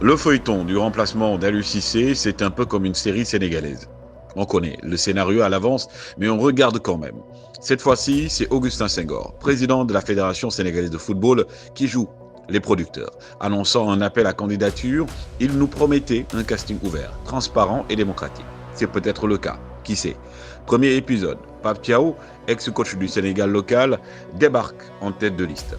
Le feuilleton du remplacement d'Aliou Cissé, c'est un peu comme une série sénégalaise. On connaît le scénario à l'avance, mais on regarde quand même. Cette fois-ci, c'est Augustin Senghor, président de la Fédération sénégalaise de football, qui joue les producteurs. Annonçant un appel à candidature, il nous promettait un casting ouvert, transparent et démocratique. C'est peut-être le cas, qui sait. Premier épisode, Pape Thiaw, ex-coach du Sénégal local, débarque en tête de liste.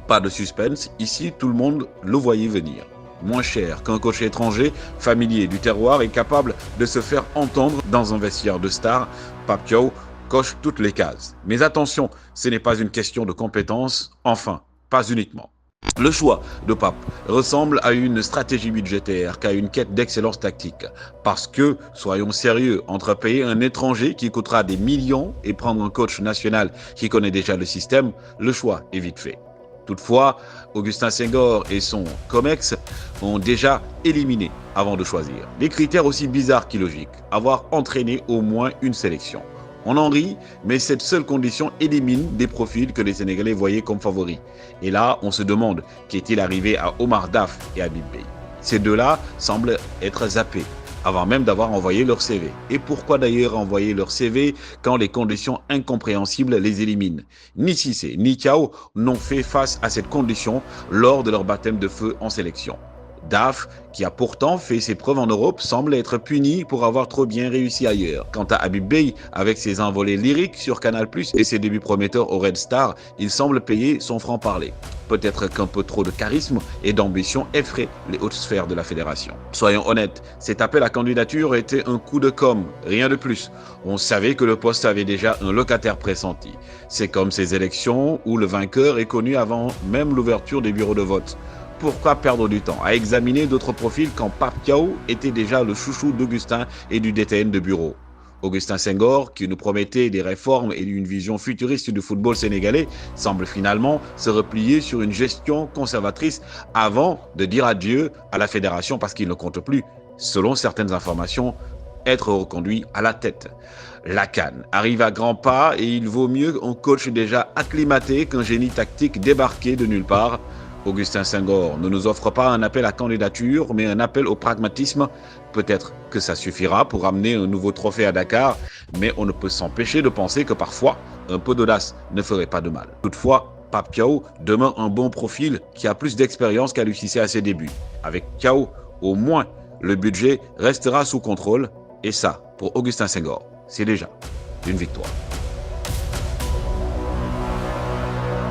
Pas de suspense, ici tout le monde le voyait venir. Moins cher qu'un coach étranger, familier du terroir et capable de se faire entendre dans un vestiaire de stars, Pape Thiaw coche toutes les cases. Mais attention, ce n'est pas une question de compétence, enfin, pas uniquement. Le choix de Pape ressemble à une stratégie budgétaire qu'à une quête d'excellence tactique. Parce que, soyons sérieux, entre payer un étranger qui coûtera des millions et prendre un coach national qui connaît déjà le système, le choix est vite fait. Toutefois, Augustin Senghor et son COMEX ont déjà éliminé avant de choisir. Des critères aussi bizarres qu'illogiques, avoir entraîné au moins une sélection. On en rit, mais cette seule condition élimine des profils que les Sénégalais voyaient comme favoris. Et là, on se demande qu'est-il arrivé à Omar Daf et Habib Beye. Ces deux-là semblent être zappés avant même d'avoir envoyé leur CV. Et pourquoi d'ailleurs envoyer leur CV quand les conditions incompréhensibles les éliminent? Ni Cissé ni Thiaw n'ont fait face à cette condition lors de leur baptême de feu en sélection. Daf, qui a pourtant fait ses preuves en Europe, semble être puni pour avoir trop bien réussi ailleurs. Quant à Habib Beye, avec ses envolées lyriques sur Canal+ et ses débuts prometteurs au Red Star, il semble payer son franc-parler. Peut-être qu'un peu trop de charisme et d'ambition effraie les hautes sphères de la fédération. Soyons honnêtes, cet appel à candidature était un coup de com', rien de plus. On savait que le poste avait déjà un locataire pressenti. C'est comme ces élections où le vainqueur est connu avant même l'ouverture des bureaux de vote. Pourquoi perdre du temps à examiner d'autres profils quand Pape Thiaw était déjà le chouchou d'Augustin et du DTN de bureau? Augustin Senghor, qui nous promettait des réformes et une vision futuriste du football sénégalais, semble finalement se replier sur une gestion conservatrice avant de dire adieu à la fédération parce qu'il ne compte plus, selon certaines informations, être reconduit à la tête. La CAN arrive à grands pas et il vaut mieux un coach déjà acclimaté qu'un génie tactique débarqué de nulle part. Augustin Senghor ne nous offre pas un appel à candidature, mais un appel au pragmatisme. Peut-être que ça suffira pour amener un nouveau trophée à Dakar, mais on ne peut s'empêcher de penser que parfois, un peu d'audace ne ferait pas de mal. Toutefois, Pape Thiaw demeure un bon profil qui a plus d'expérience qu'Aliou Cissé à ses débuts. Avec Thiaw, au moins, le budget restera sous contrôle, et ça, pour Augustin Senghor, c'est déjà une victoire.